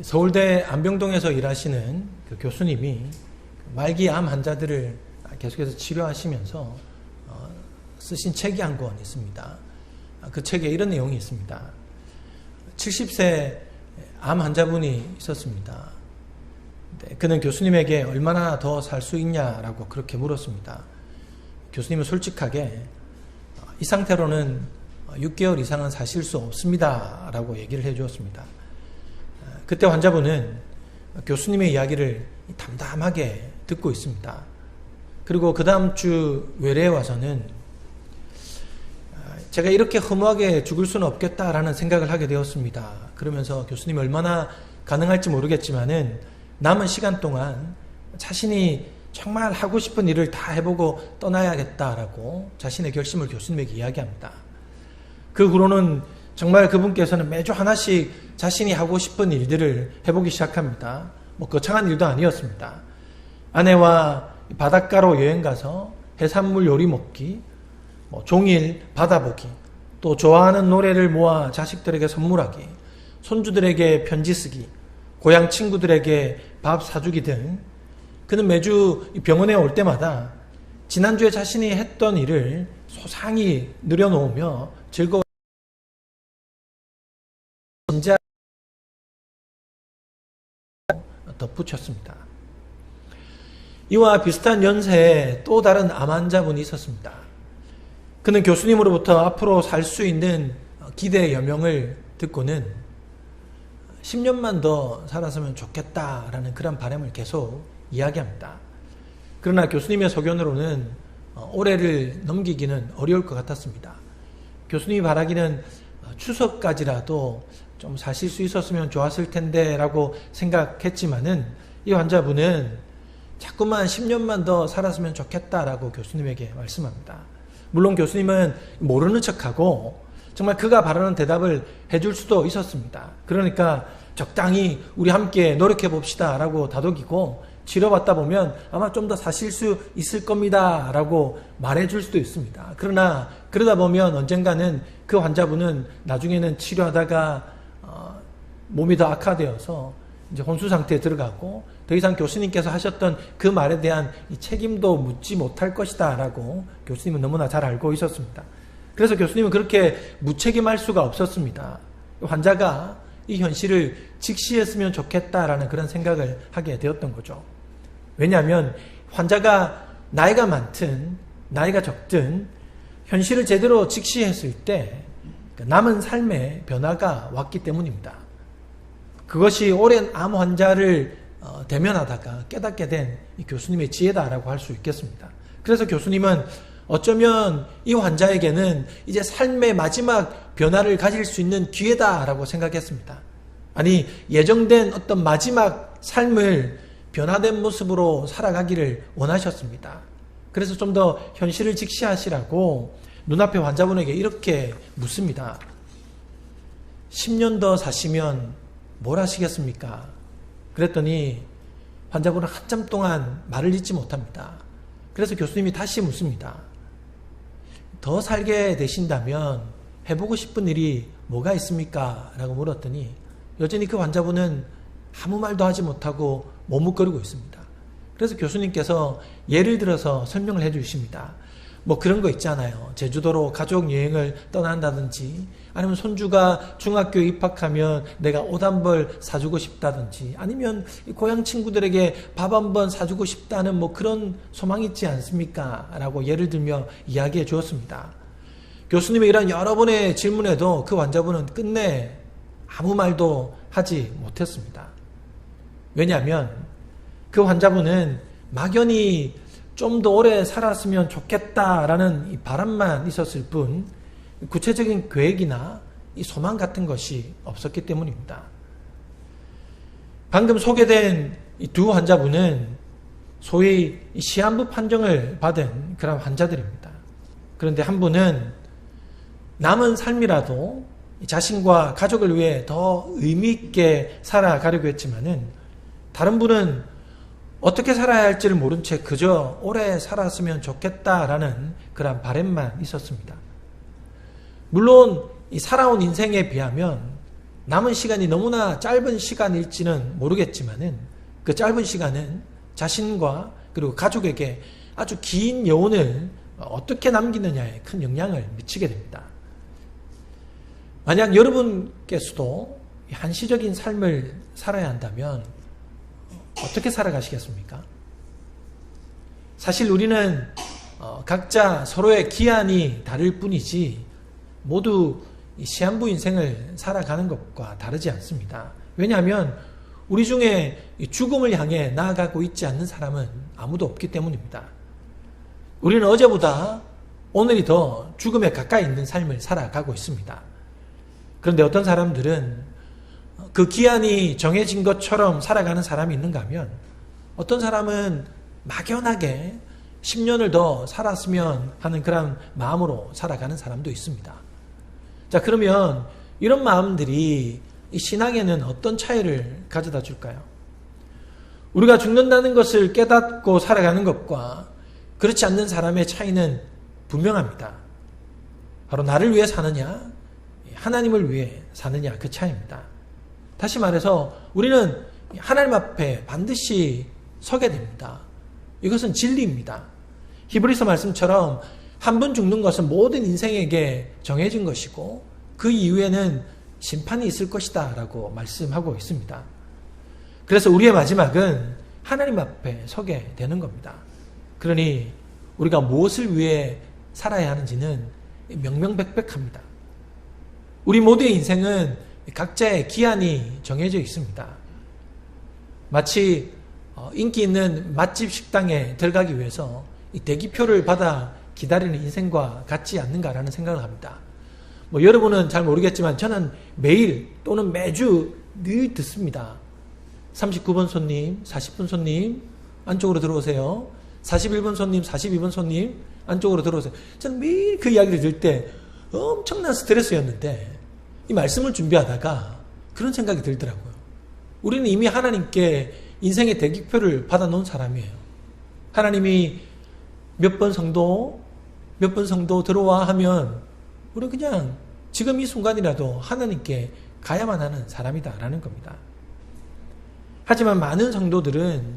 서울대 안병동에서 일하시는 그 교수님이 말기 암 환자들을 계속해서 치료하시면서 쓰신 책이 한 권 있습니다. 그 책에 이런 내용이 있습니다. 70세 암 환자분이 있었습니다. 그는 교수님에게 얼마나 더 살 수 있냐라고 그렇게 물었습니다. 교수님은 솔직하게 이 상태로는 6개월 이상은 사실 수 없습니다 라고 얘기를 해 주었습니다. 그때 환자분은 교수님의 이야기를 담담하게 듣고 있습니다. 그리고 그 다음 주 외래에 와서는 제가 이렇게 허무하게 죽을 수는 없겠다라는 생각을 하게 되었습니다. 그러면서 교수님이 얼마나 가능할지 모르겠지만은 남은 시간 동안 자신이 정말 하고 싶은 일을 다 해보고 떠나야겠다라고 자신의 결심을 교수님에게 이야기합니다. 그 후로는 정말 그분께서는 매주 하나씩 자신이 하고 싶은 일들을 해보기 시작합니다. 거창한 일도 아니었습니다. 아내와 바닷가로 여행 가서 해산물 요리 먹기, 종일 받아보기, 또 좋아하는 노래를 모아 자식들에게 선물하기, 손주들에게 편지 쓰기, 고향 친구들에게 밥 사주기 등 그는 매주 병원에 올 때마다 지난주에 자신이 했던 일을 소상히 늘여놓으며 즐거워 덧붙였습니다. 이와 비슷한 연세에 또 다른 암 환자분이 있었습니다. 그는 교수님으로부터 앞으로 살 수 있는 기대 여명을 듣고는 10년만 더 살았으면 좋겠다라는 그런 바람을 계속 이야기합니다. 그러나 교수님의 소견으로는 올해를 넘기기는 어려울 것 같았습니다. 교수님이 바라기는 추석까지라도 좀 사실 수 있었으면 좋았을 텐데 라고 생각했지만은 이 환자분은 자꾸만 10년만 더 살았으면 좋겠다라고 교수님에게 말씀합니다. 물론 교수님은 모르는 척하고 정말 그가 바라는 대답을 해줄 수도 있었습니다. 그러니까 적당히 우리 함께 노력해 봅시다 라고 다독이고 치료받다 보면 아마 좀 더 사실 수 있을 겁니다 라고 말해줄 수도 있습니다. 그러나 그러다 보면 언젠가는 그 환자분은 나중에는 치료하다가 몸이 더 악화되어서 이제 혼수 상태에 들어가고 더 이상 교수님께서 하셨던 그 말에 대한 이 책임도 묻지 못할 것이다 라고 교수님은 너무나 잘 알고 있었습니다. 그래서 교수님은 그렇게 무책임할 수가 없었습니다. 환자가 이 현실을 직시했으면 좋겠다라는 그런 생각을 하게 되었던 거죠. 왜냐하면 환자가 나이가 많든 나이가 적든 현실을 제대로 직시했을 때 남은 삶의 변화가 왔기 때문입니다. 그것이 오랜 암 환자를 대면하다가 깨닫게 된 이 교수님의 지혜다라고 할 수 있겠습니다. 그래서 교수님은 어쩌면 이 환자에게는 이제 삶의 마지막 변화를 가질 수 있는 기회다라고 생각했습니다. 아니, 예정된 어떤 마지막 삶을 변화된 모습으로 살아가기를 원하셨습니다. 그래서 좀 더 현실을 직시하시라고 눈앞에 환자분에게 이렇게 묻습니다. 10년 더 사시면 뭘 하시겠습니까? 그랬더니 환자분은 한참 동안 말을 잇지 못합니다. 그래서 교수님이 다시 묻습니다. 더 살게 되신다면 해보고 싶은 일이 뭐가 있습니까? 라고 물었더니 여전히 그 환자분은 아무 말도 하지 못하고 머뭇거리고 있습니다. 그래서 교수님께서 예를 들어서 설명을 해 주십니다. 그런 거 있잖아요. 제주도로 가족 여행을 떠난다든지, 아니면 손주가 중학교에 입학하면 내가 옷 한 벌 사주고 싶다든지, 아니면 고향 친구들에게 밥 한 번 사주고 싶다는 그런 소망이 있지 않습니까? 라고 예를 들며 이야기해 주었습니다. 교수님의 이런 여러 번의 질문에도 그 환자분은 끝내 아무 말도 하지 못했습니다. 왜냐하면 그 환자분은 막연히 좀 더 오래 살았으면 좋겠다라는 이 바람만 있었을 뿐 구체적인 계획이나 이 소망 같은 것이 없었기 때문입니다. 방금 소개된 이 두 환자분은 소위 시한부 판정을 받은 그런 환자들입니다. 그런데 한 분은 남은 삶이라도 자신과 가족을 위해 더 의미 있게 살아가려고 했지만은, 다른 분은 어떻게 살아야 할지를 모른 채 그저 오래 살았으면 좋겠다라는 그런 바람만 있었습니다. 물론 이 살아온 인생에 비하면 남은 시간이 너무나 짧은 시간일지는 모르겠지만은 그 짧은 시간은 자신과 그리고 가족에게 아주 긴 여운을 어떻게 남기느냐에 큰 영향을 미치게 됩니다. 만약 여러분께서도 한시적인 삶을 살아야 한다면 어떻게 살아가시겠습니까? 사실 우리는 각자 서로의 기한이 다를 뿐이지 모두 시한부 인생을 살아가는 것과 다르지 않습니다. 왜냐하면 우리 중에 죽음을 향해 나아가고 있지 않는 사람은 아무도 없기 때문입니다. 우리는 어제보다 오늘이 더 죽음에 가까이 있는 삶을 살아가고 있습니다. 그런데 어떤 사람들은 그 기한이 정해진 것처럼 살아가는 사람이 있는가 하면 어떤 사람은 막연하게 10년을 더 살았으면 하는 그런 마음으로 살아가는 사람도 있습니다. 자, 그러면 이런 마음들이 이 신앙에는 어떤 차이를 가져다 줄까요? 우리가 죽는다는 것을 깨닫고 살아가는 것과 그렇지 않는 사람의 차이는 분명합니다. 바로 나를 위해 사느냐, 하나님을 위해 사느냐, 그 차이입니다. 다시 말해서 우리는 하나님 앞에 반드시 서게 됩니다. 이것은 진리입니다. 히브리서 말씀처럼 한 번 죽는 것은 모든 인생에게 정해진 것이고 그 이후에는 심판이 있을 것이다 라고 말씀하고 있습니다. 그래서 우리의 마지막은 하나님 앞에 서게 되는 겁니다. 그러니 우리가 무엇을 위해 살아야 하는지는 명명백백합니다. 우리 모두의 인생은 각자의 기한이 정해져 있습니다. 마치 인기 있는 맛집 식당에 들어가기 위해서 이 대기표를 받아 기다리는 인생과 같지 않는가라는 생각을 합니다. 여러분은 잘 모르겠지만 저는 매일 또는 매주 늘 듣습니다. 39번 손님, 40분 손님 안쪽으로 들어오세요. 41번 손님, 42번 손님 안쪽으로 들어오세요. 저는 매일 그 이야기를 들을 때 엄청난 스트레스였는데 이 말씀을 준비하다가 그런 생각이 들더라고요. 우리는 이미 하나님께 인생의 대기표를 받아놓은 사람이에요. 하나님이 몇 번 성도 들어와 하면 우리는 그냥 지금 이 순간이라도 하나님께 가야만 하는 사람이다라는 겁니다. 하지만 많은 성도들은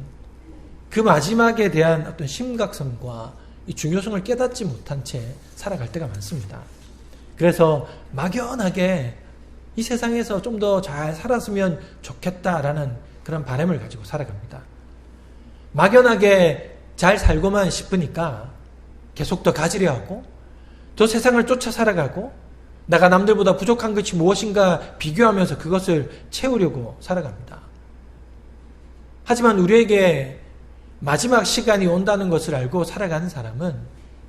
그 마지막에 대한 어떤 심각성과 이 중요성을 깨닫지 못한 채 살아갈 때가 많습니다. 그래서 막연하게 이 세상에서 좀 더 잘 살았으면 좋겠다라는 그런 바람을 가지고 살아갑니다. 막연하게 잘 살고만 싶으니까 계속 더 가지려 하고 저 세상을 쫓아 살아가고 내가 남들보다 부족한 것이 무엇인가 비교하면서 그것을 채우려고 살아갑니다. 하지만 우리에게 마지막 시간이 온다는 것을 알고 살아가는 사람은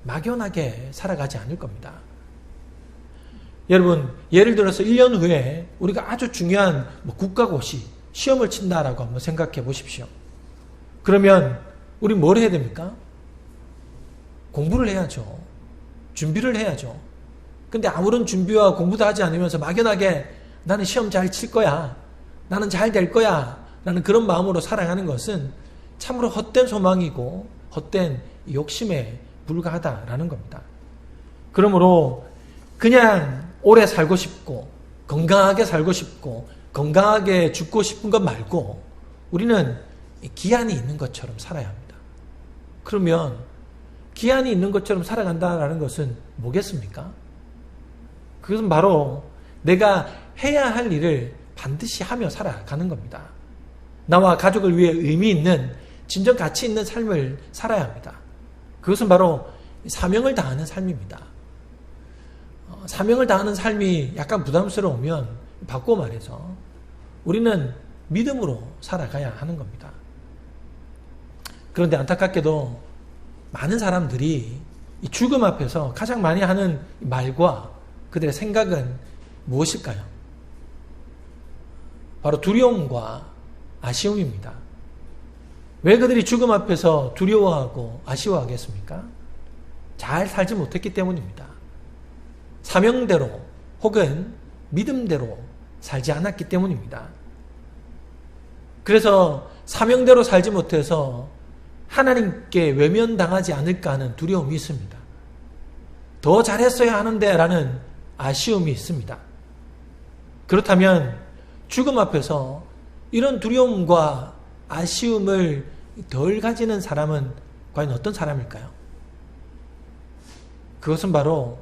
막연하게 살아가지 않을 겁니다. 여러분, 예를 들어서 1년 후에 우리가 아주 중요한 국가고시, 시험을 친다라고 한번 생각해 보십시오. 그러면 우리 뭘 해야 됩니까? 공부를 해야죠. 준비를 해야죠. 근데 아무런 준비와 공부도 하지 않으면서 막연하게 나는 시험 잘 칠 거야. 나는 잘 될 거야. 라는 그런 마음으로 살아가는 것은 참으로 헛된 소망이고 헛된 욕심에 불과하다라는 겁니다. 그러므로 그냥 오래 살고 싶고 건강하게 살고 싶고 건강하게 죽고 싶은 것 말고 우리는 기한이 있는 것처럼 살아야 합니다. 그러면 기한이 있는 것처럼 살아간다는 것은 뭐겠습니까? 그것은 바로 내가 해야 할 일을 반드시 하며 살아가는 겁니다. 나와 가족을 위해 의미 있는 진정 가치 있는 삶을 살아야 합니다. 그것은 바로 사명을 다하는 삶입니다. 사명을 다하는 삶이 약간 부담스러우면 바꿔 말해서 우리는 믿음으로 살아가야 하는 겁니다. 그런데 안타깝게도 많은 사람들이 이 죽음 앞에서 가장 많이 하는 말과 그들의 생각은 무엇일까요? 바로 두려움과 아쉬움입니다. 왜 그들이 죽음 앞에서 두려워하고 아쉬워하겠습니까? 잘 살지 못했기 때문입니다. 사명대로 혹은 믿음대로 살지 않았기 때문입니다. 그래서 사명대로 살지 못해서 하나님께 외면당하지 않을까 하는 두려움이 있습니다. 더 잘했어야 하는데 라는 아쉬움이 있습니다. 그렇다면 죽음 앞에서 이런 두려움과 아쉬움을 덜 가지는 사람은 과연 어떤 사람일까요? 그것은 바로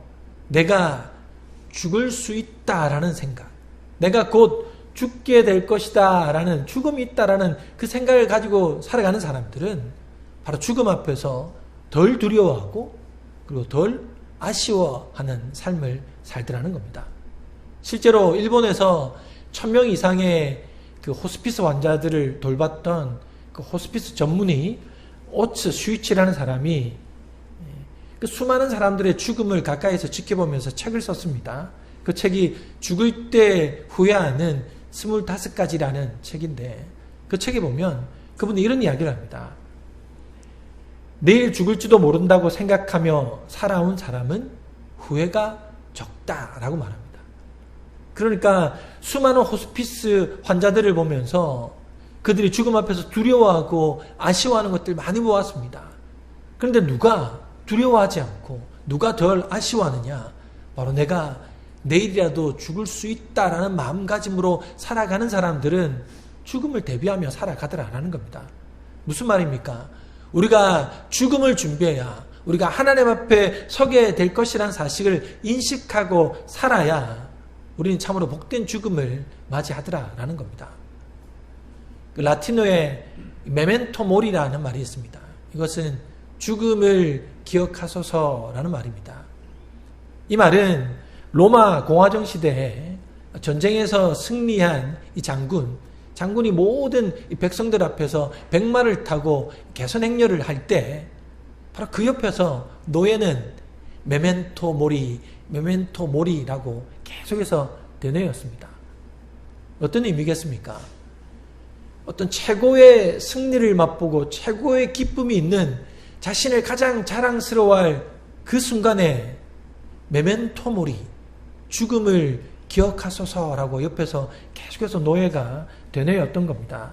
내가 죽을 수 있다라는 생각, 내가 곧 죽게 될 것이다 라는, 죽음이 있다라는 그 생각을 가지고 살아가는 사람들은 바로 죽음 앞에서 덜 두려워하고 그리고 덜 아쉬워하는 삶을 살더라는 겁니다. 실제로 일본에서 1000명 이상의 그 호스피스 환자들을 돌봤던 그 호스피스 전문의 오츠 슈이치라는 사람이 그 수많은 사람들의 죽음을 가까이서 지켜보면서 책을 썼습니다. 그 책이 죽을 때 후회하는 25가지라는 책인데, 그 책에 보면 그분이 이런 이야기를 합니다. 내일 죽을지도 모른다고 생각하며 살아온 사람은 후회가 적다라고 말합니다. 그러니까 수많은 호스피스 환자들을 보면서 그들이 죽음 앞에서 두려워하고 아쉬워하는 것들 많이 보았습니다. 그런데 누가 두려워하지 않고 누가 덜 아쉬워하느냐? 바로 내가 내일이라도 죽을 수 있다라는 마음가짐으로 살아가는 사람들은 죽음을 대비하며 살아가더라라는 겁니다. 무슨 말입니까? 우리가 죽음을 준비해야, 우리가 하나님 앞에 서게 될 것이라는 사실을 인식하고 살아야 우리는 참으로 복된 죽음을 맞이하더라라는 겁니다. 그 라틴어에 메멘토 모리라는 말이 있습니다. 이것은 죽음을 기억하소서라는 말입니다. 이 말은 로마 공화정 시대에 전쟁에서 승리한 이 장군이 모든 이 백성들 앞에서 백마를 타고 개선 행렬을 할 때 바로 그 옆에서 노예는 메멘토 모리라고 계속해서 되뇌었습니다. 어떤 의미겠습니까? 어떤 최고의 승리를 맛보고 최고의 기쁨이 있는 자신을 가장 자랑스러워할 그 순간에 메멘토 모리, 죽음을 기억하소서라고 옆에서 계속해서 노예가 되뇌었던 겁니다.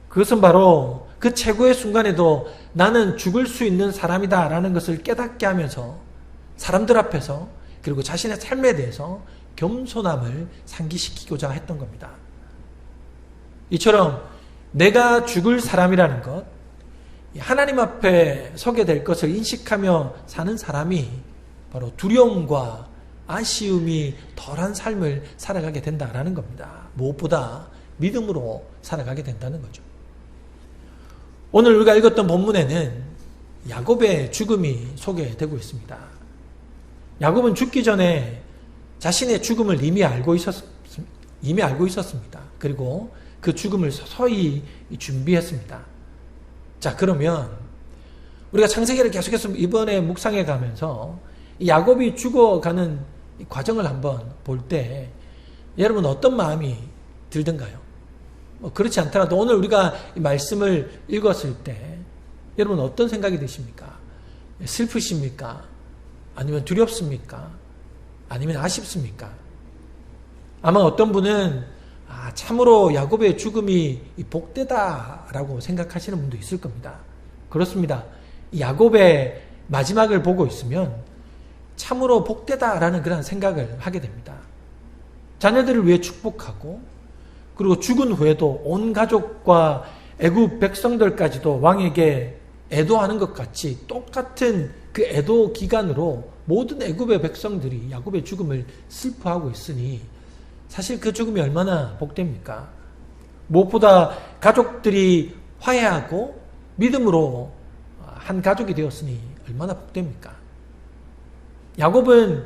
그것은 바로 그 최고의 순간에도 나는 죽을 수 있는 사람이다 라는 것을 깨닫게 하면서 사람들 앞에서 그리고 자신의 삶에 대해서 겸손함을 상기시키고자 했던 겁니다. 이처럼 내가 죽을 사람이라는 것, 하나님 앞에 서게 될 것을 인식하며 사는 사람이 바로 두려움과 아쉬움이 덜한 삶을 살아가게 된다라는 겁니다. 무엇보다 믿음으로 살아가게 된다는 거죠. 오늘 우리가 읽었던 본문에는 야곱의 죽음이 소개되고 있습니다. 야곱은 죽기 전에 자신의 죽음을 이미 알고 있었습니다. 그리고 그 죽음을 서서히 준비했습니다. 자, 그러면 우리가 창세기를 계속해서 이번에 묵상해 가면서 야곱이 죽어가는 이 과정을 한번 볼 때 여러분 어떤 마음이 들던가요? 그렇지 않더라도 오늘 우리가 이 말씀을 읽었을 때 여러분 어떤 생각이 드십니까? 슬프십니까? 아니면 두렵습니까? 아니면 아쉽습니까? 아마 어떤 분은 참으로 야곱의 죽음이 복되다라고 생각하시는 분도 있을 겁니다. 그렇습니다. 야곱의 마지막을 보고 있으면 참으로 복되다라는 그런 생각을 하게 됩니다. 자녀들을 위해 축복하고 그리고 죽은 후에도 온 가족과 애굽 백성들까지도 왕에게 애도하는 것 같이 똑같은 그 애도 기간으로 모든 애굽의 백성들이 야곱의 죽음을 슬퍼하고 있으니 사실 그 죽음이 얼마나 복됩니까? 무엇보다 가족들이 화해하고 믿음으로 한 가족이 되었으니 얼마나 복됩니까? 야곱은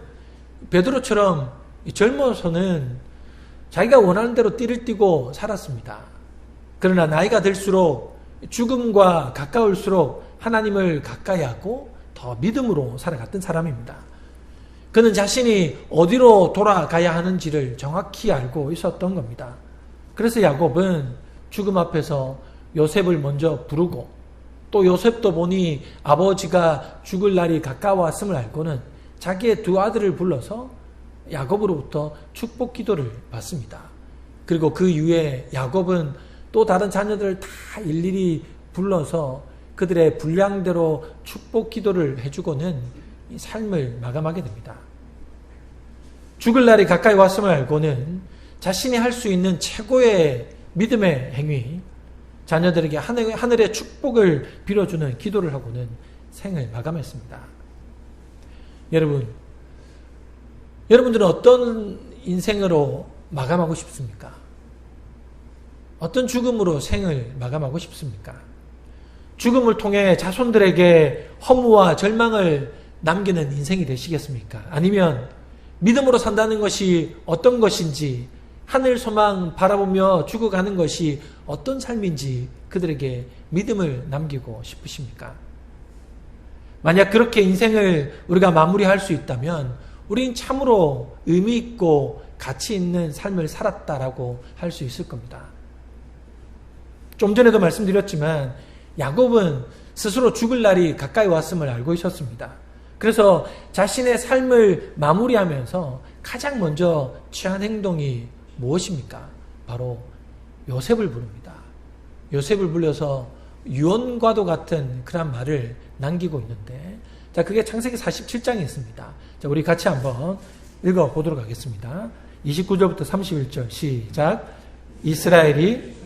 베드로처럼 젊어서는 자기가 원하는 대로 띠를 띠고 살았습니다. 그러나 나이가 들수록 죽음과 가까울수록 하나님을 가까이 하고 더 믿음으로 살아갔던 사람입니다. 그는 자신이 어디로 돌아가야 하는지를 정확히 알고 있었던 겁니다. 그래서 야곱은 죽음 앞에서 요셉을 먼저 부르고 또 요셉도 보니 아버지가 죽을 날이 가까웠음을 알고는 자기의 두 아들을 불러서 야곱으로부터 축복 기도를 받습니다. 그리고 그 이후에 야곱은 또 다른 자녀들을 다 일일이 불러서 그들의 분량대로 축복 기도를 해주고는 이 삶을 마감하게 됩니다. 죽을 날이 가까이 왔음을 알고는 자신이 할 수 있는 최고의 믿음의 행위, 자녀들에게 하늘의 축복을 빌어주는 기도를 하고는 생을 마감했습니다. 여러분들은 어떤 인생으로 마감하고 싶습니까? 어떤 죽음으로 생을 마감하고 싶습니까? 죽음을 통해 자손들에게 허무와 절망을 남기는 인생이 되시겠습니까? 아니면 믿음으로 산다는 것이 어떤 것인지, 하늘 소망 바라보며 죽어가는 것이 어떤 삶인지 그들에게 믿음을 남기고 싶으십니까? 만약 그렇게 인생을 우리가 마무리할 수 있다면 우린 참으로 의미 있고 가치 있는 삶을 살았다라고 할 수 있을 겁니다. 좀 전에도 말씀드렸지만 야곱은 스스로 죽을 날이 가까이 왔음을 알고 있었습니다. 그래서 자신의 삶을 마무리하면서 가장 먼저 취한 행동이 무엇입니까? 바로 요셉을 부릅니다. 요셉을 불러서 유언과도 같은 그런 말을 남기고 있는데, 자, 그게 창세기 47장에 있습니다. 자, 우리 같이 한번 읽어보도록 하겠습니다. 29절부터 31절 시작. 이스라엘이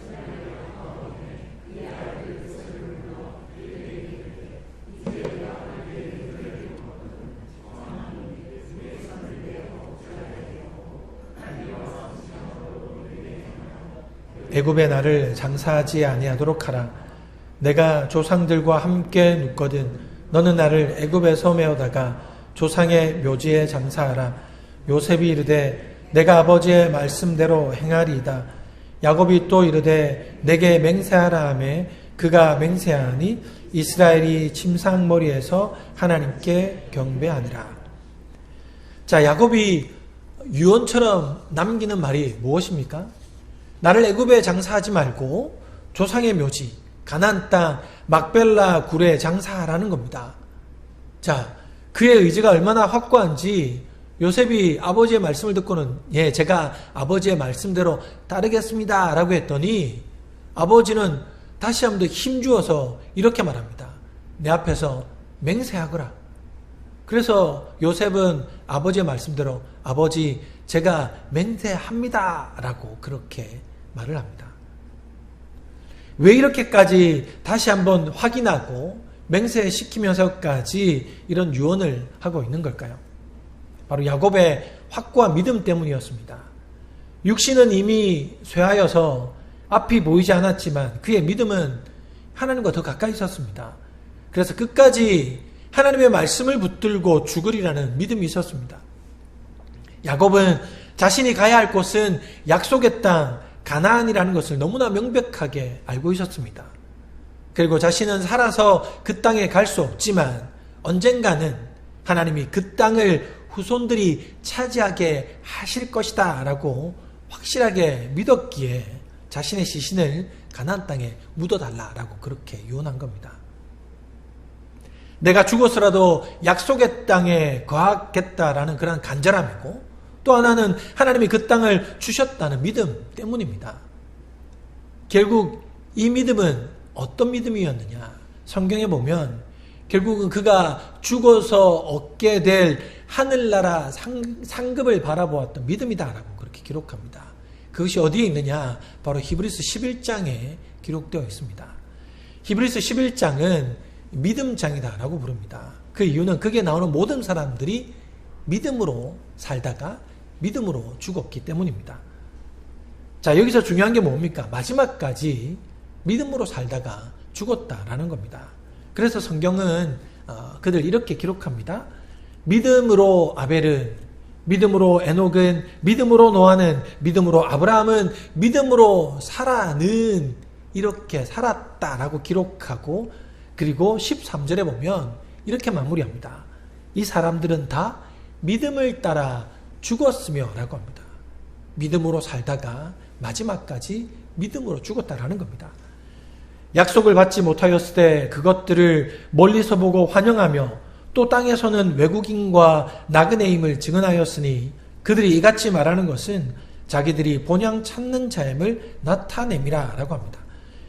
애굽에 나를 장사하지 아니하도록 하라. 내가 조상들과 함께 눕거든 너는 나를 애굽에 섬에오다가 조상의 묘지에 장사하라. 요셉이 이르되 내가 아버지의 말씀대로 행하리이다. 야곱이 또 이르되 내게 맹세하라 하며 그가 맹세하니 이스라엘이 침상머리에서 하나님께 경배하니라. 자, 야곱이 유언처럼 남기는 말이 무엇입니까? 나를 애굽에 장사하지 말고 조상의 묘지, 가나안 땅 막벨라 굴에 장사하라는 겁니다. 자, 그의 의지가 얼마나 확고한지 요셉이 아버지의 말씀을 듣고는 제가 아버지의 말씀대로 따르겠습니다 라고 했더니 아버지는 다시 한번 더 힘주어서 이렇게 말합니다. 내 앞에서 맹세하거라. 그래서 요셉은 아버지의 말씀대로 아버지 제가 맹세합니다 라고 그렇게 말을 합니다. 왜 이렇게까지 다시 한번 확인하고 맹세시키면서까지 이런 유언을 하고 있는 걸까요? 바로 야곱의 확고한 믿음 때문이었습니다. 육신은 이미 쇠하여서 앞이 보이지 않았지만 그의 믿음은 하나님과 더 가까이 있었습니다. 그래서 끝까지 하나님의 말씀을 붙들고 죽으리라는 믿음이 있었습니다. 야곱은 자신이 가야 할 곳은 약속의 땅 가나안이라는 것을 너무나 명백하게 알고 있었습니다. 그리고 자신은 살아서 그 땅에 갈 수 없지만 언젠가는 하나님이 그 땅을 후손들이 차지하게 하실 것이다 라고 확실하게 믿었기에 자신의 시신을 가나안 땅에 묻어달라라고 그렇게 유언한 겁니다. 내가 죽어서라도 약속의 땅에 거하겠다라는 그런 간절함이고, 또 하나는 하나님이 그 땅을 주셨다는 믿음 때문입니다. 결국 이 믿음은 어떤 믿음이었느냐? 성경에 보면 결국은 그가 죽어서 얻게 될 하늘나라 상급을 바라보았던 믿음이다라고 그렇게 기록합니다. 그것이 어디에 있느냐? 바로 히브리서 11장에 기록되어 있습니다. 히브리서 11장은 믿음장이다라고 부릅니다. 그 이유는 거기에 나오는 모든 사람들이 믿음으로 살다가 믿음으로 죽었기 때문입니다. 자, 여기서 중요한 게 뭡니까? 마지막까지 믿음으로 살다가 죽었다라는 겁니다. 그래서 성경은 그들 이렇게 기록합니다. 믿음으로 아벨은, 믿음으로 에녹은, 믿음으로 노아는, 믿음으로 아브라함은, 믿음으로 사라는 이렇게 살았다라고 기록하고, 그리고 13절에 보면 이렇게 마무리합니다. 이 사람들은 다 믿음을 따라 죽었으며 라고 합니다. 믿음으로 살다가 마지막까지 믿음으로 죽었다라는 겁니다. 약속을 받지 못하였을 때 그것들을 멀리서 보고 환영하며 또 땅에서는 외국인과 나그네임을 증언하였으니 그들이 이같이 말하는 것은 자기들이 본향 찾는 자임을 나타냄이라 라고 합니다.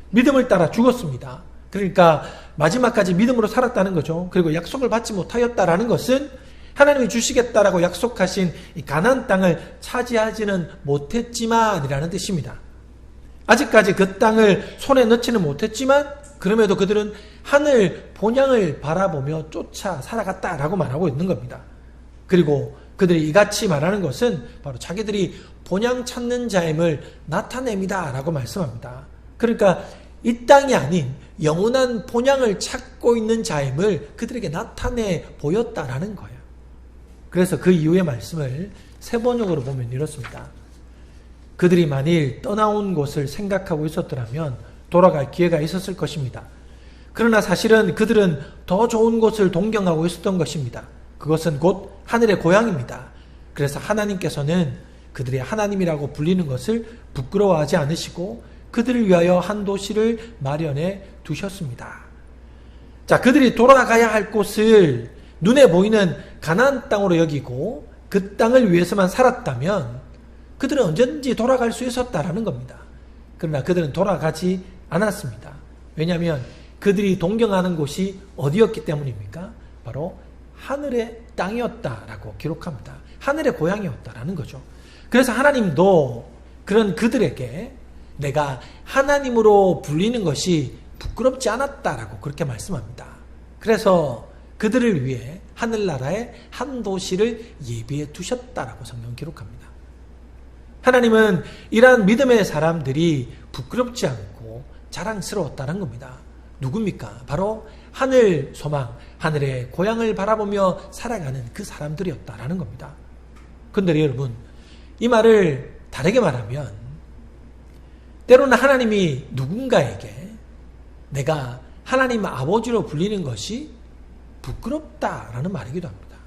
믿음을 따라 죽었습니다. 그러니까 마지막까지 믿음으로 살았다는 거죠. 그리고 약속을 받지 못하였다라는 것은 하나님이 주시겠다라고 약속하신 이 가나안 땅을 차지하지는 못했지만이라는 뜻입니다. 아직까지 그 땅을 손에 넣지는 못했지만 그럼에도 그들은 하늘 본향을 바라보며 쫓아 살아갔다라고 말하고 있는 겁니다. 그리고 그들이 이같이 말하는 것은 바로 자기들이 본향 찾는 자임을 나타냅니다 라고 말씀합니다. 그러니까 이 땅이 아닌 영원한 본향을 찾고 있는 자임을 그들에게 나타내 보였다라는 거예요. 그래서 그 이후의 말씀을 세 번역으로 보면 이렇습니다. 그들이 만일 떠나온 곳을 생각하고 있었더라면 돌아갈 기회가 있었을 것입니다. 그러나 사실은 그들은 더 좋은 곳을 동경하고 있었던 것입니다. 그것은 곧 하늘의 고향입니다. 그래서 하나님께서는 그들이 하나님이라고 불리는 것을 부끄러워하지 않으시고 그들을 위하여 한 도시를 마련해 두셨습니다. 자, 그들이 돌아가야 할 곳을 눈에 보이는 가나안 땅으로 여기고 그 땅을 위해서만 살았다면 그들은 언제든지 돌아갈 수 있었다라는 겁니다. 그러나 그들은 돌아가지 않았습니다. 왜냐하면 그들이 동경하는 곳이 어디였기 때문입니까? 바로 하늘의 땅이었다라고 기록합니다. 하늘의 고향이었다라는 거죠. 그래서 하나님도 그런 그들에게 내가 하나님으로 불리는 것이 부끄럽지 않았다라고 그렇게 말씀합니다. 그래서 그들을 위해 하늘나라의 한 도시를 예비해 두셨다라고 성경 기록합니다. 하나님은 이러한 믿음의 사람들이 부끄럽지 않고 자랑스러웠다는 겁니다. 누굽니까? 바로 하늘 소망, 하늘의 고향을 바라보며 살아가는 그 사람들이었다라는 겁니다. 그런데 여러분, 이 말을 다르게 말하면 때로는 하나님이 누군가에게 내가 하나님 아버지로 불리는 것이 부끄럽다라는 말이기도 합니다.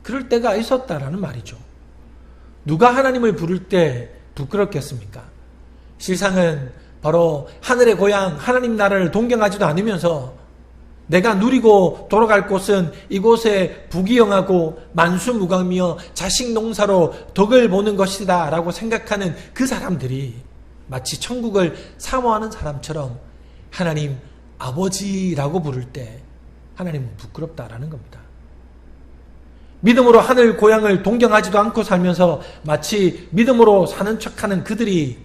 그럴 때가 있었다라는 말이죠. 누가 하나님을 부를 때 부끄럽겠습니까? 실상은 바로 하늘의 고향 하나님 나라를 동경하지도 않으면서 내가 누리고 돌아갈 곳은 이곳에 부귀영하고 만수무강이며 자식 농사로 덕을 보는 것이다 라고 생각하는 그 사람들이 마치 천국을 사모하는 사람처럼 하나님 아버지라고 부를 때 하나님은 부끄럽다라는 겁니다. 믿음으로 하늘 고향을 동경하지도 않고 살면서 마치 믿음으로 사는 척하는 그들이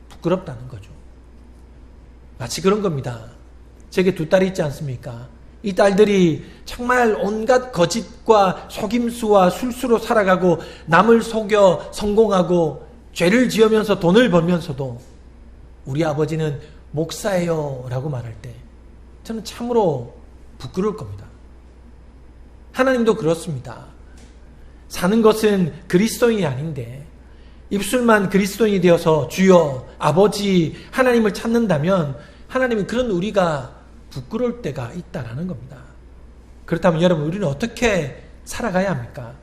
부끄럽다는 거죠. 마치 그런 겁니다. 제게 두 딸이 있지 않습니까? 이 딸들이 정말 온갖 거짓과 속임수와 술수로 살아가고 남을 속여 성공하고 죄를 지으면서 돈을 벌면서도 우리 아버지는 목사예요 라고 말할 때 저는 참으로 부끄러울 겁니다. 하나님도 그렇습니다. 사는 것은 그리스도인이 아닌데 입술만 그리스도인이 되어서 주여 아버지 하나님을 찾는다면 하나님은 그런 우리가 부끄러울 때가 있다라는 겁니다. 그렇다면 여러분 우리는 어떻게 살아가야 합니까?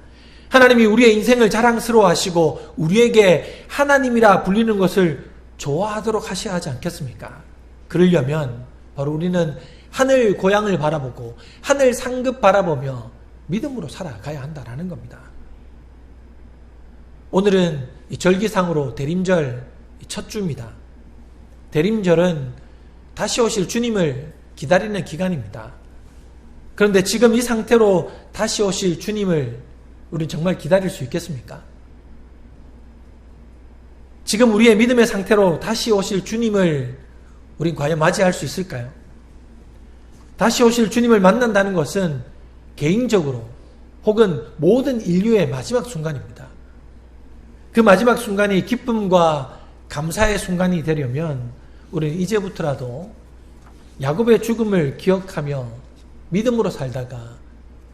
하나님이 우리의 인생을 자랑스러워하시고 우리에게 하나님이라 불리는 것을 좋아하도록 하셔야 하지 않겠습니까? 그러려면 바로 우리는 하늘 고향을 바라보고 하늘 상급 바라보며 믿음으로 살아가야 한다라는 겁니다. 오늘은 이 절기상으로 대림절 첫 주입니다. 대림절은 다시 오실 주님을 기다리는 기간입니다. 그런데 지금 이 상태로 다시 오실 주님을 우리는 정말 기다릴 수 있겠습니까? 지금 우리의 믿음의 상태로 다시 오실 주님을 우린 과연 맞이할 수 있을까요? 다시 오실 주님을 만난다는 것은 개인적으로 혹은 모든 인류의 마지막 순간입니다. 그 마지막 순간이 기쁨과 감사의 순간이 되려면 우리는 이제부터라도 야곱의 죽음을 기억하며 믿음으로 살다가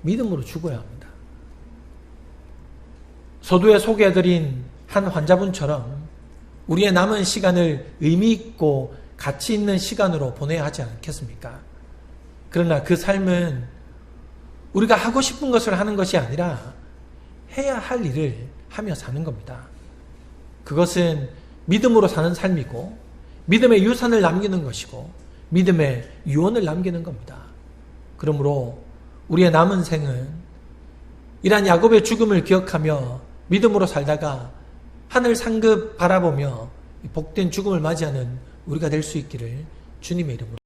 믿음으로 죽어야 합니다. 서두에 소개해드린 한 환자분처럼 우리의 남은 시간을 의미 있고 가치 있는 시간으로 보내야 하지 않겠습니까? 그러나 그 삶은 우리가 하고 싶은 것을 하는 것이 아니라 해야 할 일을 하며 사는 겁니다. 그것은 믿음으로 사는 삶이고 믿음의 유산을 남기는 것이고 믿음의 유언을 남기는 겁니다. 그러므로 우리의 남은 생은 이러한 야곱의 죽음을 기억하며 믿음으로 살다가 하늘 상급 바라보며 복된 죽음을 맞이하는 우리가 될 수 있기를 주님의 이름으로